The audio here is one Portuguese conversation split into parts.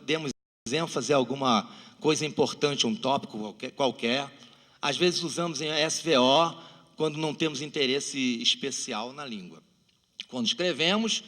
demos ênfase a alguma coisa importante, um tópico qualquer. Às vezes usamos em SVO quando não temos interesse especial na língua. Quando escrevemos,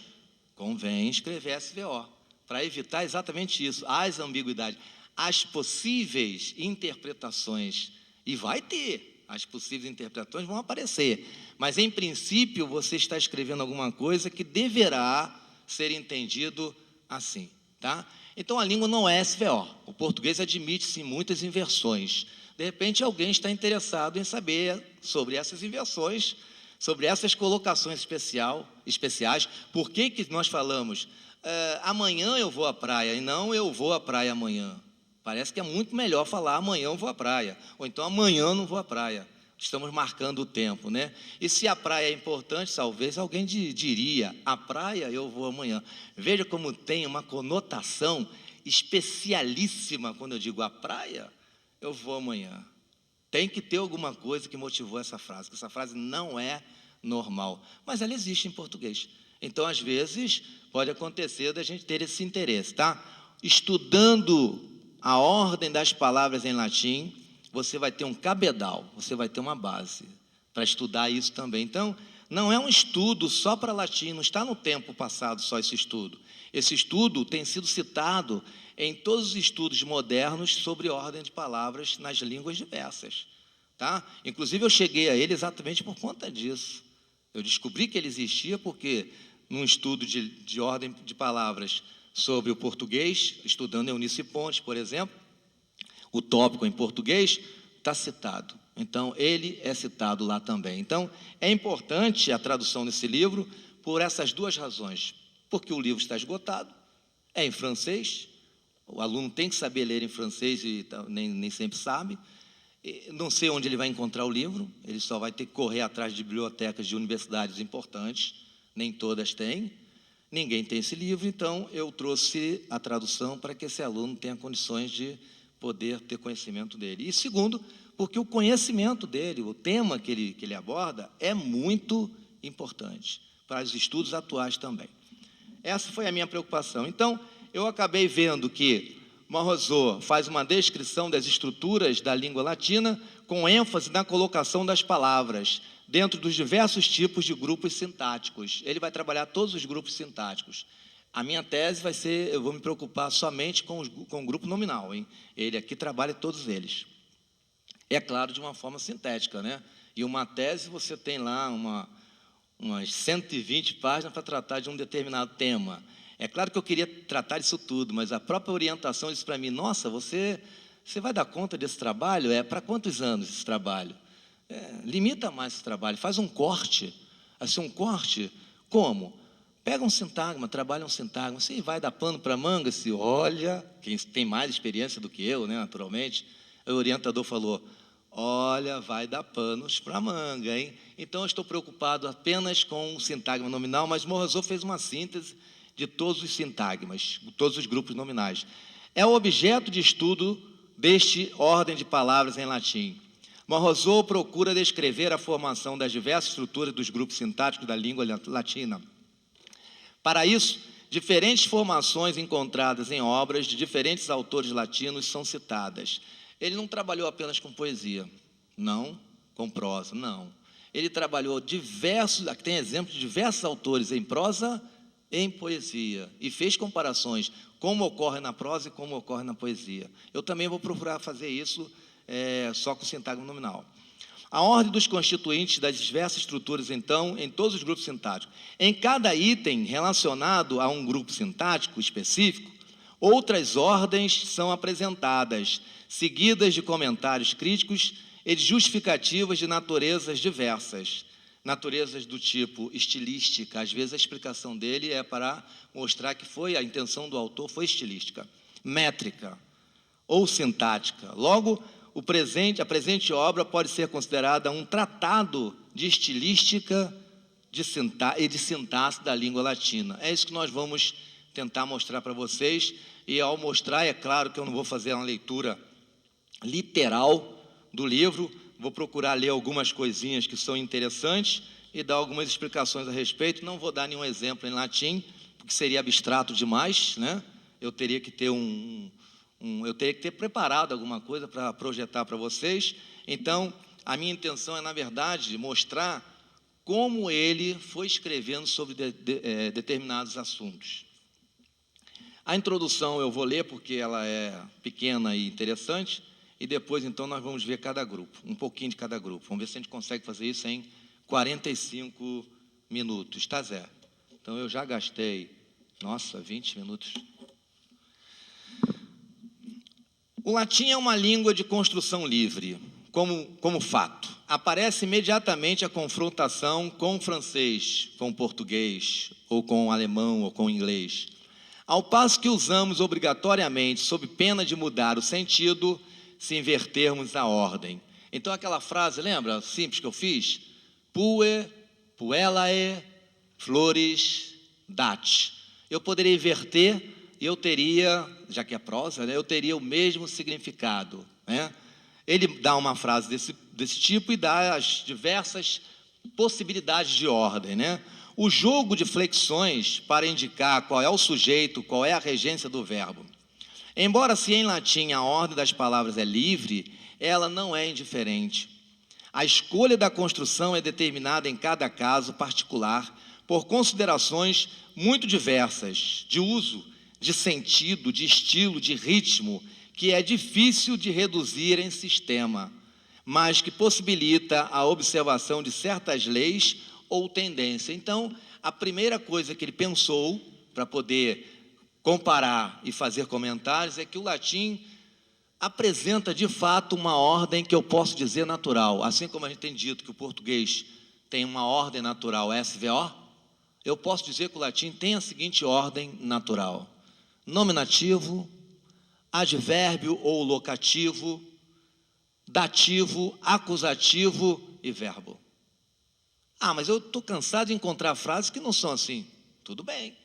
convém escrever SVO, para evitar exatamente isso, as ambiguidades, as possíveis interpretações, e vai ter, as possíveis interpretações vão aparecer, mas em princípio você está escrevendo alguma coisa que deverá ser entendido assim, tá? Então a língua não é SVO, o português admite sim muitas inversões. De repente alguém está interessado em saber sobre essas inversões, sobre essas colocações especiais, por que nós falamos amanhã eu vou à praia e não eu vou à praia amanhã. Parece que é muito melhor falar amanhã eu vou à praia, ou então amanhã eu não vou à praia. Estamos marcando o tempo, né? E se a praia é importante, talvez alguém diria, a praia eu vou amanhã. Veja como tem uma conotação especialíssima quando eu digo a praia, eu vou amanhã. Tem que ter alguma coisa que motivou essa frase, que essa frase não é normal, mas ela existe em português. Então, às vezes, pode acontecer da gente ter esse interesse, tá? Estudando a ordem das palavras em latim, você vai ter um cabedal, você vai ter uma base para estudar isso também. Então, não é um estudo só para latim, não está no tempo passado só esse estudo. Esse estudo tem sido citado em todos os estudos modernos sobre ordem de palavras nas línguas diversas, tá? Inclusive, eu cheguei a ele exatamente por conta disso. Eu descobri que ele existia porque, num estudo de ordem de palavras sobre o português, estudando Eunice Pontes, por exemplo, o tópico em português está citado. Então, ele é citado lá também. Então, é importante a tradução desse livro por essas duas razões. Porque o livro está esgotado, é em francês, o aluno tem que saber ler em francês e nem sempre sabe. Não sei onde ele vai encontrar o livro, ele só vai ter que correr atrás de bibliotecas de universidades importantes, nem todas têm. Ninguém tem esse livro, então eu trouxe a tradução para que esse aluno tenha condições de poder ter conhecimento dele. E segundo, porque o conhecimento dele, o tema que ele aborda, é muito importante para os estudos atuais também. Essa foi a minha preocupação. Então, eu acabei vendo que Morozov faz uma descrição das estruturas da língua latina com ênfase na colocação das palavras dentro dos diversos tipos de grupos sintáticos. Ele vai trabalhar todos os grupos sintáticos. A minha tese vai ser, eu vou me preocupar somente com o grupo nominal, hein? Ele aqui trabalha todos eles. É claro, de uma forma sintética, né? E uma tese, você tem lá umas 120 páginas para tratar de um determinado tema. É claro que eu queria tratar disso tudo, mas a própria orientação disse para mim, nossa, você vai dar conta desse trabalho? É para quantos anos esse trabalho? Limita mais esse trabalho, faz um corte. Assim, um corte, como? Pega um sintagma, trabalha um sintagma, você vai dar pano para manga, se olha, quem tem mais experiência do que eu, né, naturalmente, o orientador falou, olha, vai dar panos para manga, hein? Então, eu estou preocupado apenas com o sintagma nominal, mas Morozov fez uma síntese de todos os sintagmas, todos os grupos nominais. É o objeto de estudo deste ordem de palavras em latim. Morozov procura descrever a formação das diversas estruturas dos grupos sintáticos da língua latina. Para isso, diferentes formações encontradas em obras de diferentes autores latinos são citadas. Ele não trabalhou apenas com poesia, não, com prosa, não. Ele trabalhou aqui tem exemplos de diversos autores em prosa e em poesia, e fez comparações, como ocorre na prosa e como ocorre na poesia. Eu também vou procurar fazer isso só com sintagma nominal. A ordem dos constituintes das diversas estruturas, então, em todos os grupos sintáticos. Em cada item relacionado a um grupo sintático específico, outras ordens são apresentadas, seguidas de comentários críticos e de justificativas de naturezas diversas. Naturezas do tipo estilística, às vezes a explicação dele é para mostrar que a intenção do autor foi estilística. Métrica ou sintática. Logo, a presente obra pode ser considerada um tratado de estilística e de sintaxe da língua latina. É isso que nós vamos tentar mostrar para vocês, e ao mostrar, é claro que eu não vou fazer uma leitura literal do livro, vou procurar ler algumas coisinhas que são interessantes e dar algumas explicações a respeito. Não vou dar nenhum exemplo em latim, porque seria abstrato demais, né? eu teria que ter eu teria que ter preparado alguma coisa para projetar para vocês. Então, a minha intenção é, na verdade, mostrar como ele foi escrevendo sobre determinados assuntos. A introdução eu vou ler porque ela é pequena e interessante, e depois, então, nós vamos ver cada grupo, um pouquinho de cada grupo. Vamos ver se a gente consegue fazer isso em 45 minutos, tá, Zé? Então, eu já gastei, 20 minutos. O latim é uma língua de construção livre, como fato. Aparece imediatamente a confrontação com o francês, com o português, ou com o alemão, ou com o inglês. Ao passo que usamos obrigatoriamente, sob pena de mudar o sentido, se invertermos a ordem. Então, aquela frase, lembra, simples que eu fiz? Pue, puellae, flores, dat. Eu poderia inverter e eu teria, já que é prosa, né, eu teria o mesmo significado, né? Ele dá uma frase desse tipo e dá as diversas possibilidades de ordem, né? O jogo de flexões para indicar qual é o sujeito, qual é a regência do verbo. Embora, se em latim a ordem das palavras é livre, ela não é indiferente. A escolha da construção é determinada em cada caso particular por considerações muito diversas, de uso, de sentido, de estilo, de ritmo, que é difícil de reduzir em sistema, mas que possibilita a observação de certas leis ou tendência. Então, a primeira coisa que ele pensou para poder comparar e fazer comentários é que o latim apresenta de fato uma ordem que eu posso dizer natural. Assim como a gente tem dito que o português tem uma ordem natural SVO, eu posso dizer que o latim tem a seguinte ordem natural: nominativo, advérbio ou locativo, dativo, acusativo e verbo. Mas eu estou cansado de encontrar frases que não são assim. Tudo bem,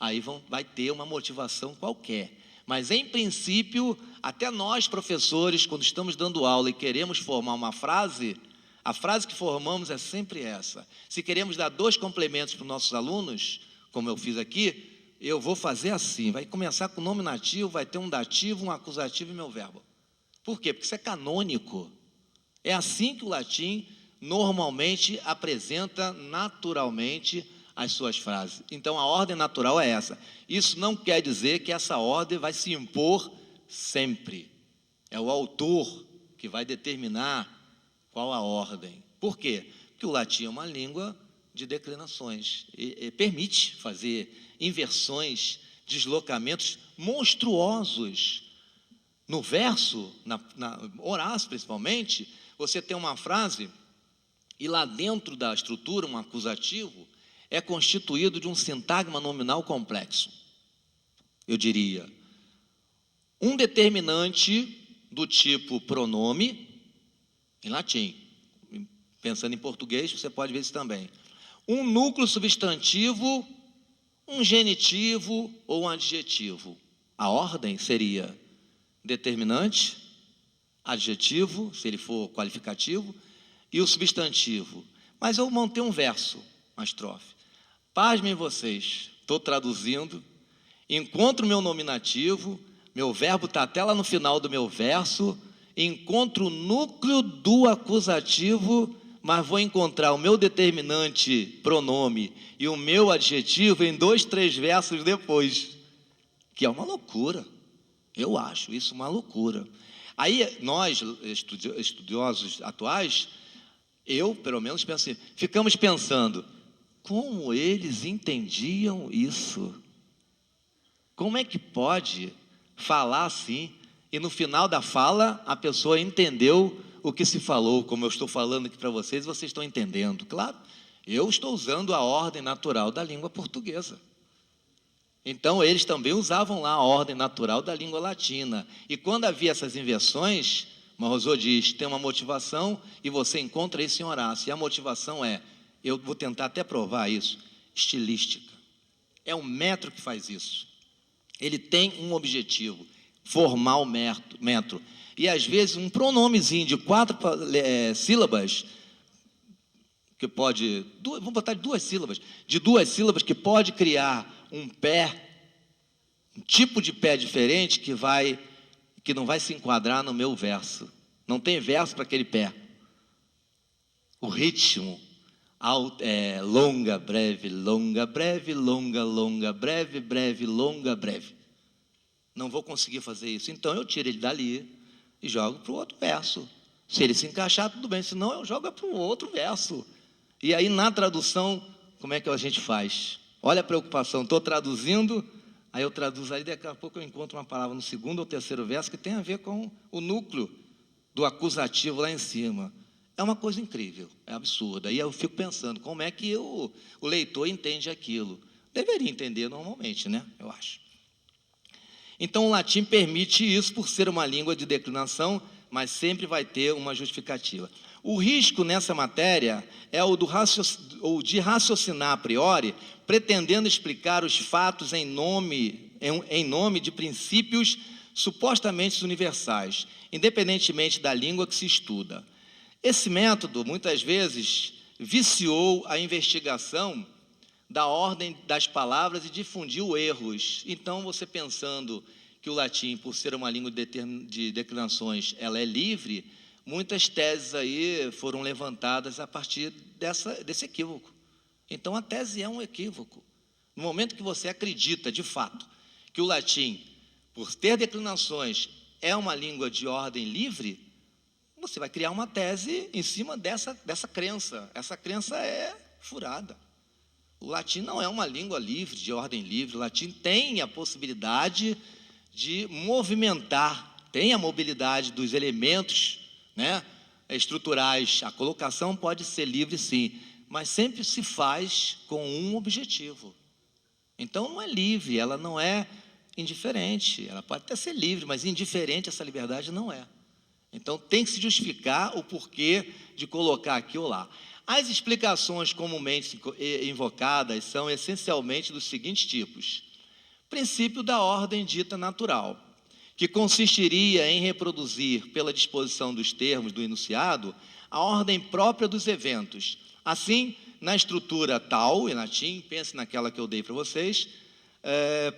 aí vai ter uma motivação qualquer. Mas, em princípio, até nós, professores, quando estamos dando aula e queremos formar uma frase, a frase que formamos é sempre essa. Se queremos dar 2 complementos para os nossos alunos, como eu fiz aqui, eu vou fazer assim, vai começar com o nominativo, vai ter um dativo, um acusativo e meu verbo. Por quê? Porque isso é canônico. É assim que o latim normalmente apresenta naturalmente as suas frases. Então, a ordem natural é essa. Isso não quer dizer que essa ordem vai se impor sempre. É o autor que vai determinar qual a ordem. Por quê? Porque o latim é uma língua de declinações e permite fazer inversões, deslocamentos monstruosos. No verso, Horácio principalmente, você tem uma frase e lá dentro da estrutura, um acusativo é constituído de um sintagma nominal complexo. Eu diria, um determinante do tipo pronome, em latim. Pensando em português, você pode ver isso também. Um núcleo substantivo, um genitivo ou um adjetivo. A ordem seria determinante, adjetivo, se ele for qualificativo, e o substantivo. Mas eu montei um verso, uma estrofe. Pasmem vocês, estou traduzindo, encontro o meu nominativo, meu verbo está até lá no final do meu verso, encontro o núcleo do acusativo, mas vou encontrar o meu determinante pronome e o meu adjetivo em 2, 3 versos depois, que é uma loucura. Eu acho isso uma loucura. Aí nós, estudiosos atuais, eu, pelo menos, penso assim, ficamos pensando, como eles entendiam isso? Como é que pode falar assim e no final da fala a pessoa entendeu o que se falou, como eu estou falando aqui para vocês, vocês estão entendendo? Claro, eu estou usando a ordem natural da língua portuguesa. Então, eles também usavam lá a ordem natural da língua latina. E quando havia essas inversões, Marroso diz, tem uma motivação e você encontra isso em Horácio. E a motivação é, eu vou tentar até provar isso, estilística. É um metro que faz isso. Ele tem um objetivo, formar o metro. E, às vezes, um pronomezinho de 4 sílabas, que pode, vamos botar de 2 sílabas, que pode criar um pé, um tipo de pé diferente que não vai se enquadrar no meu verso. Não tem verso para aquele pé. O ritmo longa, breve, longa, breve, longa, longa, breve, breve, longa, breve. Não vou conseguir fazer isso. Então eu tiro ele dali e jogo para o outro verso. Se ele se encaixar, tudo bem. Senão eu jogo para o outro verso. E aí na tradução, como é que a gente faz? Olha a preocupação. Estou traduzindo, aí eu traduzo aí, daqui a pouco eu encontro uma palavra no segundo ou terceiro verso que tem a ver com o núcleo do acusativo lá em cima. É uma coisa incrível, é absurda. Aí eu fico pensando, como é que o leitor entende aquilo? Deveria entender normalmente, né? Eu acho. Então, o latim permite isso por ser uma língua de declinação, mas sempre vai ter uma justificativa. O risco nessa matéria é o de raciocinar a priori, pretendendo explicar os fatos em nome de princípios supostamente universais, independentemente da língua que se estuda. Esse método, muitas vezes, viciou a investigação da ordem das palavras e difundiu erros. Então, você pensando que o latim, por ser uma língua de declinações, ela é livre, muitas teses aí foram levantadas a partir desse equívoco. Então, a tese é um equívoco. No momento que você acredita, de fato, que o latim, por ter declinações, é uma língua de ordem livre, você vai criar uma tese em cima dessa crença. Essa crença é furada. O latim não é uma língua livre, de ordem livre. O latim tem a possibilidade de movimentar, tem a mobilidade dos elementos, né, estruturais. A colocação pode ser livre, sim, mas sempre se faz com um objetivo. Então, não é livre, ela não é indiferente. Ela pode até ser livre, mas indiferente essa liberdade não é. Então, tem que se justificar o porquê de colocar aqui ou lá. As explicações comumente invocadas são essencialmente dos seguintes tipos. Princípio da ordem dita natural, que consistiria em reproduzir, pela disposição dos termos do enunciado, a ordem própria dos eventos. Assim, na estrutura tal, em latim, pense naquela que eu dei para vocês,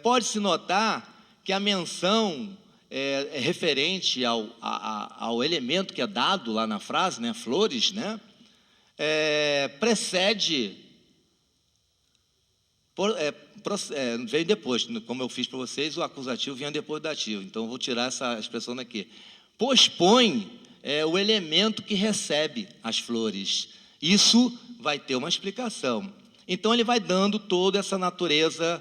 pode-se notar que a menção é referente ao elemento que é dado lá na frase, né, flores, né, precede, veio depois, como eu fiz para vocês, o acusativo vinha depois do dativo, então eu vou tirar essa expressão daqui. Pospõe o elemento que recebe as flores. Isso vai ter uma explicação. Então ele vai dando toda essa natureza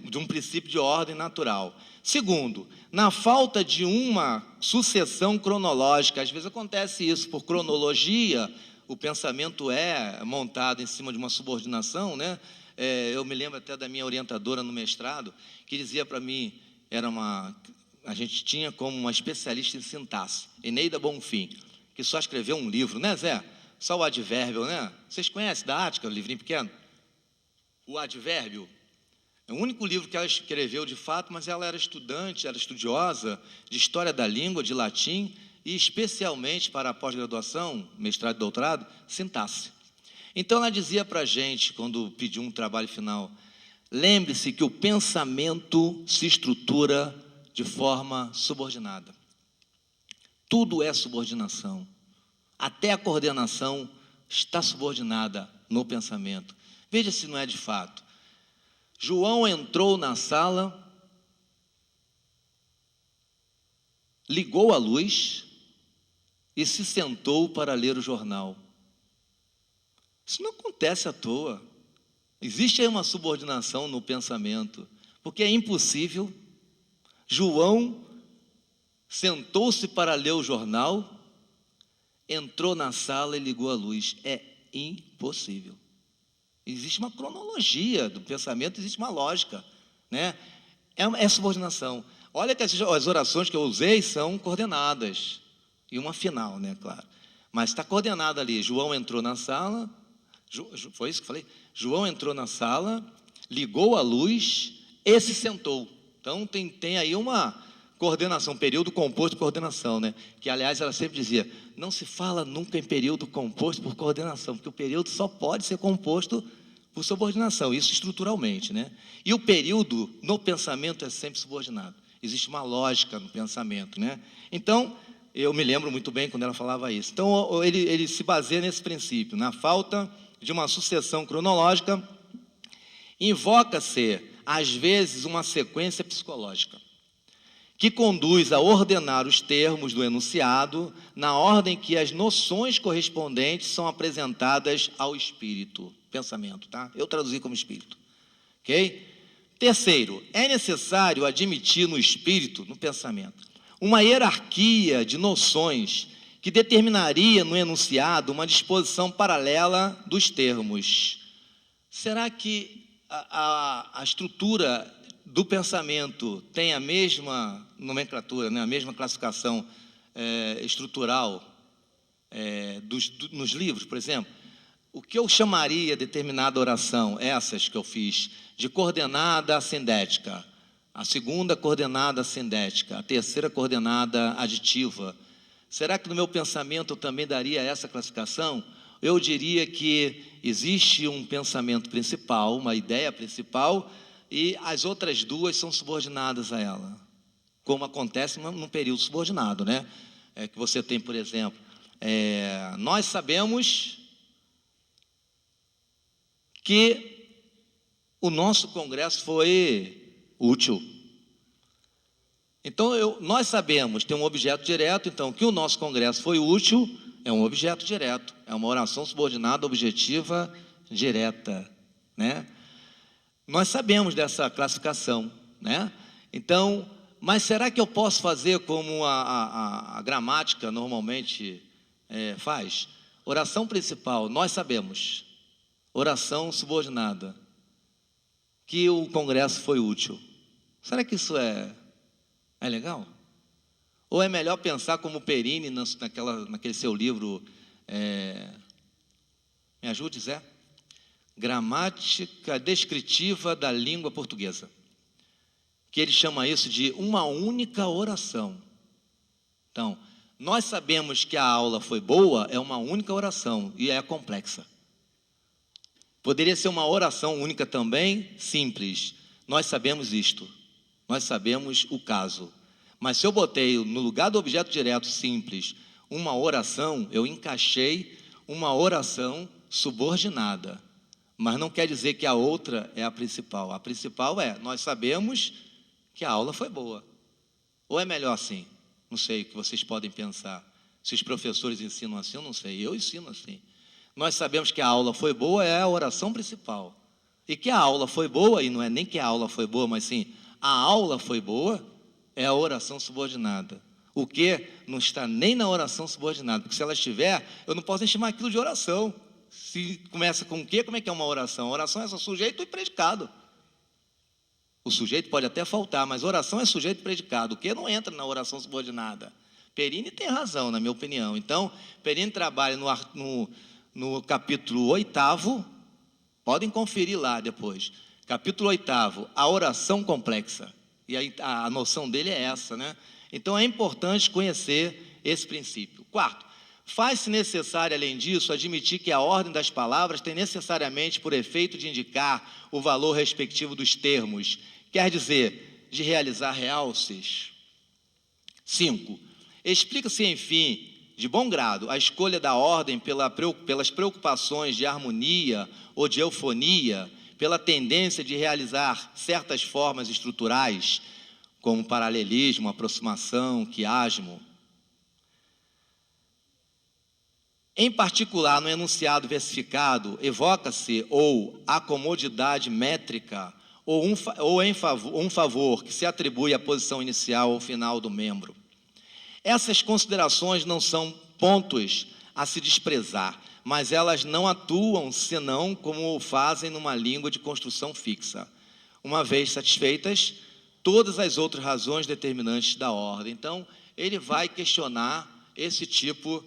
de um princípio de ordem natural. Segundo, na falta de uma sucessão cronológica, às vezes acontece isso por cronologia, o pensamento é montado em cima de uma subordinação, né? Eu me lembro até da minha orientadora no mestrado, que dizia para mim, a gente tinha como uma especialista em sintaxe, Eneida Bonfim, que só escreveu um livro, né, Zé? Só o advérbio, né? Vocês conhecem da Ática, o livrinho pequeno? O advérbio. É o único livro que ela escreveu de fato, mas ela era estudante, era estudiosa de história da língua, de latim, e especialmente para a pós-graduação, mestrado e doutorado, sintaxe. Então ela dizia para a gente, quando pediu um trabalho final, lembre-se que o pensamento se estrutura de forma subordinada. Tudo é subordinação. Até a coordenação está subordinada no pensamento. Veja se não é de fato. João entrou na sala, ligou a luz e se sentou para ler o jornal. Isso não acontece à toa. Existe aí uma subordinação no pensamento, porque é impossível. João sentou-se para ler o jornal, entrou na sala e ligou a luz. É impossível. Existe uma cronologia do pensamento, existe uma lógica, né? É subordinação. Olha que as orações que eu usei são coordenadas. E uma final, né, claro. Mas está coordenada ali. João entrou na sala, foi isso que eu falei? João entrou na sala, ligou a luz e se sentou. Então tem aí uma coordenação, período composto por coordenação, né? Que, aliás, ela sempre dizia, não se fala nunca em período composto por coordenação, porque o período só pode ser composto por subordinação, isso estruturalmente, né? E o período no pensamento é sempre subordinado. Existe uma lógica no pensamento, né? Então, eu me lembro muito bem quando ela falava isso. Então, ele se baseia nesse princípio, na falta de uma sucessão cronológica, invoca-se, às vezes, uma sequência psicológica, que conduz a ordenar os termos do enunciado na ordem que as noções correspondentes são apresentadas ao espírito. Pensamento, tá? Eu traduzi como espírito. Ok? Terceiro, é necessário admitir no espírito, no pensamento, uma hierarquia de noções que determinaria no enunciado uma disposição paralela dos termos. Será que a estrutura do pensamento tem a mesma nomenclatura, né, a mesma classificação estrutural nos livros, por exemplo? O que eu chamaria determinada oração, essas que eu fiz, de coordenada assindética, a segunda coordenada assindética, a terceira coordenada aditiva, será que no meu pensamento eu também daria essa classificação? Eu diria que existe um pensamento principal, uma ideia principal, e as outras duas são subordinadas a ela, como acontece num período subordinado, né? Que você tem, por exemplo, nós sabemos que o nosso congresso foi útil. Então, nós sabemos, tem um objeto direto, então, que o nosso congresso foi útil, é um objeto direto, é uma oração subordinada, objetiva, direta, né? Nós sabemos dessa classificação, né? Então, mas será que eu posso fazer como a gramática normalmente faz? Oração principal, nós sabemos. Oração subordinada, que o congresso foi útil. Será que isso é legal? Ou é melhor pensar como Perini, naquele seu livro, me ajude, Zé? Gramática descritiva da língua portuguesa, que ele chama isso de uma única oração. Então, nós sabemos que a aula foi boa, é uma única oração e é complexa. Poderia ser uma oração única também, simples. Nós sabemos isto, nós sabemos o caso. Mas se eu botei no lugar do objeto direto simples uma oração, eu encaixei uma oração subordinada. Mas não quer dizer que a outra é a principal. A principal nós sabemos que a aula foi boa. Ou é melhor assim? Não sei o que vocês podem pensar. Se os professores ensinam assim, eu não sei. Eu ensino assim. Nós sabemos que a aula foi boa, é a oração principal. E que a aula foi boa, e não é nem que a aula foi boa, mas sim, a aula foi boa, é a oração subordinada. O que não está nem na oração subordinada, porque se ela estiver, eu não posso nem chamar aquilo de oração. Se começa com o quê? Como é que é uma oração? A oração é só sujeito e predicado. O sujeito pode até faltar, mas oração é sujeito e predicado. O que não entra na oração subordinada? Perini tem razão, na minha opinião. Então, Perini trabalha no capítulo 8º, podem conferir lá depois. Capítulo 8º, a oração complexa. E a noção dele é essa, né? Então, é importante conhecer esse princípio. Quarto, faz-se necessário, além disso, admitir que a ordem das palavras tem necessariamente por efeito de indicar o valor respectivo dos termos, quer dizer, de realizar realces. 5. Explica-se, enfim, de bom grado, a escolha da ordem pelas preocupações de harmonia ou de eufonia, pela tendência de realizar certas formas estruturais, como paralelismo, aproximação, quiasmo. Em particular, no enunciado versificado, evoca-se ou a comodidade métrica ou um favor que se atribui à posição inicial ou final do membro. Essas considerações não são pontos a se desprezar, mas elas não atuam senão como o fazem numa língua de construção fixa, uma vez satisfeitas todas as outras razões determinantes da ordem. Então, ele vai questionar esse tipo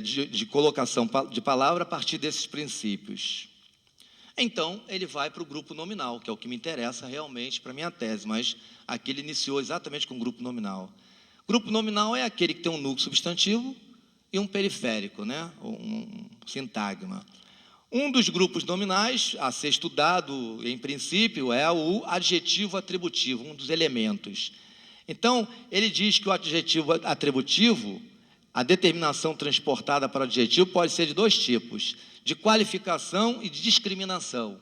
de colocação de palavra a partir desses princípios. Então, ele vai para o grupo nominal, que é o que me interessa realmente para a minha tese, mas aqui ele iniciou exatamente com o grupo nominal. Grupo nominal é aquele que tem um núcleo substantivo e um periférico, né? Um sintagma. Um dos grupos nominais a ser estudado, em princípio, é o adjetivo atributivo, um dos elementos. Então, ele diz que o adjetivo atributivo, a determinação transportada para o adjetivo pode ser de dois tipos, de qualificação e de discriminação.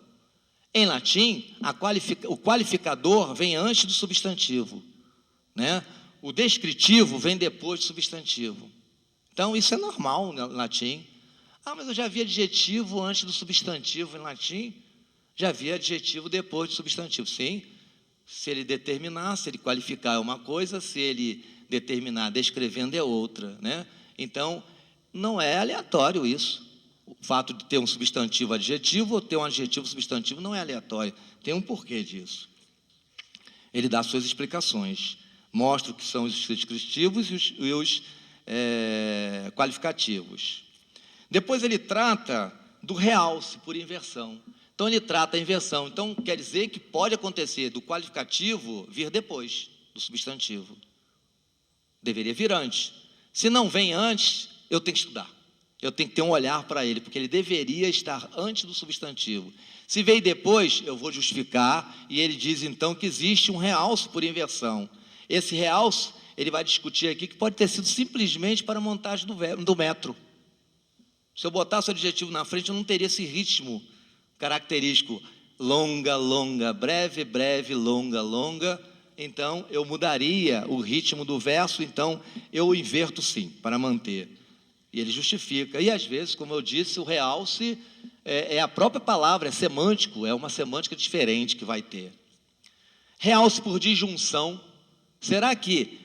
Em latim, o qualificador vem antes do substantivo, né? O descritivo vem depois do substantivo. Então, isso é normal no latim. Ah, mas eu já vi adjetivo antes do substantivo em latim. Já vi adjetivo depois do substantivo. Sim, se ele determinar, se ele qualificar é uma coisa, se ele determinar descrevendo é outra, né? Então, não é aleatório isso. O fato de ter um substantivo adjetivo ou ter um adjetivo substantivo não é aleatório. Tem um porquê disso. Ele dá suas explicações. Mostra o que são os descritivos e os qualificativos. Depois ele trata do realce por inversão. Então, ele trata a inversão. Então, quer dizer que pode acontecer do qualificativo vir depois do substantivo. Deveria vir antes. Se não vem antes, eu tenho que estudar. Eu tenho que ter um olhar para ele, porque ele deveria estar antes do substantivo. Se veio depois, eu vou justificar, e ele diz, então, que existe um realce por inversão. Esse realce, ele vai discutir aqui, que pode ter sido simplesmente para a montagem do metro. Se eu botasse o adjetivo na frente, eu não teria esse ritmo característico, longa, longa, breve, breve, longa, longa. Então, eu mudaria o ritmo do verso, então, eu inverto sim, para manter. E ele justifica. E, às vezes, como eu disse, o realce é a própria palavra, é semântico, é uma semântica diferente que vai ter. Realce por disjunção. Será que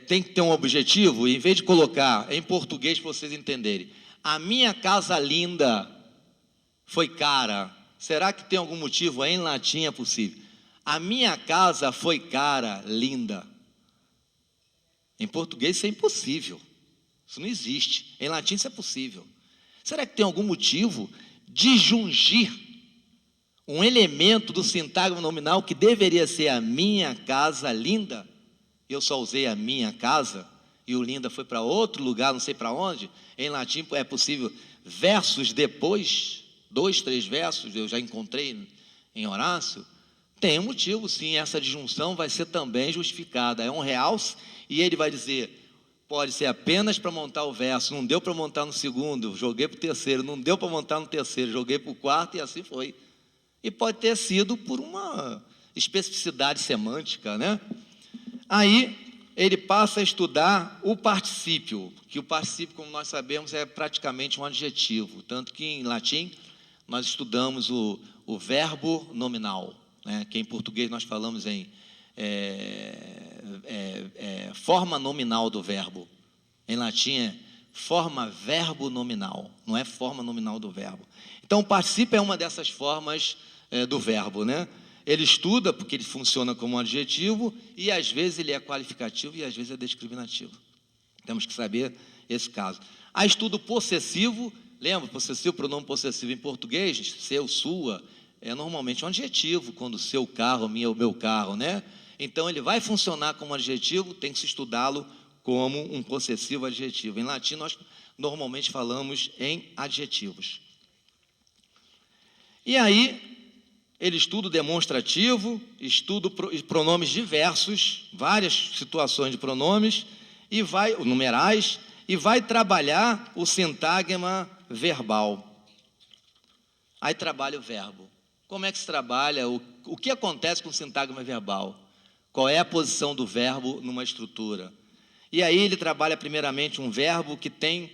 tem que ter um objetivo? Em vez de colocar em português, para vocês entenderem, a minha casa linda foi cara. Será que tem algum motivo? Em latim é possível. A minha casa foi cara, linda. Em português isso é impossível. Isso não existe. Em latim isso é possível. Será que tem algum motivo de jungir um elemento do sintagma nominal que deveria ser a minha casa linda? Eu só usei a minha casa e o linda foi para outro lugar, não sei para onde. Em latim é possível versos depois, 2, 3 versos, eu já encontrei em Horácio. Tem um motivo, sim, essa disjunção vai ser também justificada. É um realce e ele vai dizer... Pode ser apenas para montar o verso, não deu para montar no segundo, joguei para o terceiro, não deu para montar no terceiro, joguei para o quarto e assim foi. E pode ter sido por uma especificidade semântica, né? Aí ele passa a estudar o particípio, que o particípio, como nós sabemos, é praticamente um adjetivo, tanto que em latim nós estudamos o verbo nominal, né? Que em português nós falamos em forma nominal do verbo. Em latim é forma verbo nominal, não é forma nominal do verbo. Então, o particípio é uma dessas formas do verbo, né? Ele estuda porque ele funciona como um adjetivo e, às vezes, ele é qualificativo e, às vezes, é discriminativo. Temos que saber esse caso. Há estudo possessivo, lembra? Possessivo, pronome possessivo em português, seu, sua, é normalmente um adjetivo, quando seu carro, minha ou meu carro, né? Então, ele vai funcionar como adjetivo, tem que se estudá-lo como um possessivo adjetivo. Em latim, nós normalmente falamos em adjetivos. E aí, ele estuda o demonstrativo, estuda pronomes diversos, várias situações de pronomes, e numerais, e vai trabalhar o sintagma verbal. Aí trabalha o verbo. Como é que se trabalha? O que acontece com o sintagma verbal? Qual é a posição do verbo numa estrutura? E aí ele trabalha primeiramente um verbo que tem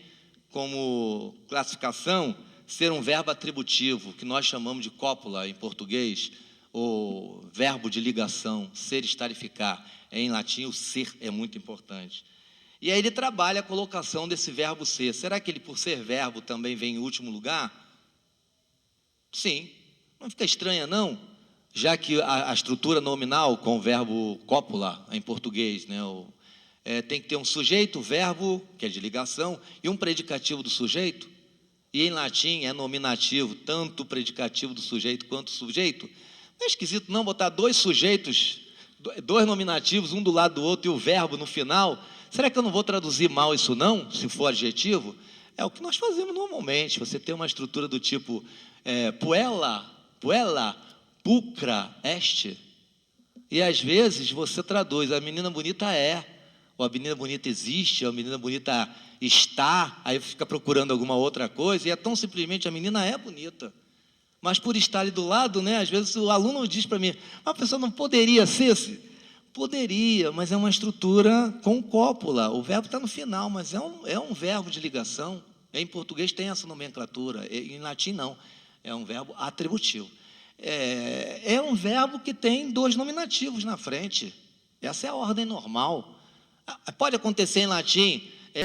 como classificação ser um verbo atributivo, que nós chamamos de cópula em português, ou verbo de ligação, ser, estar e ficar. Em latim o ser é muito importante. E aí ele trabalha a colocação desse verbo ser. Será que ele, por ser verbo, também vem em último lugar? Sim. Não fica estranha, não? Já que a estrutura nominal com o verbo cópula, em português, né, tem que ter um sujeito, verbo, que é de ligação, e um predicativo do sujeito. E em latim é nominativo, tanto o predicativo do sujeito quanto o sujeito. Não é esquisito não botar dois sujeitos, dois nominativos, um do lado do outro, e o verbo no final? Será que eu não vou traduzir mal isso não, se for adjetivo? É o que nós fazemos normalmente. Você tem uma estrutura do tipo puella, pulcra, est. E às vezes você traduz, a menina bonita é, ou a menina bonita existe, ou a menina bonita está, aí fica procurando alguma outra coisa, e é tão simplesmente a menina é bonita. Mas por estar ali do lado, né, às vezes o aluno diz para mim, a pessoa não poderia ser assim? Poderia, mas é uma estrutura com cópula. O verbo está no final, mas é um verbo de ligação. Em português tem essa nomenclatura, em latim não. É um verbo atributivo. É um verbo que tem 2 nominativos na frente. Essa é a ordem normal. Pode acontecer em latim,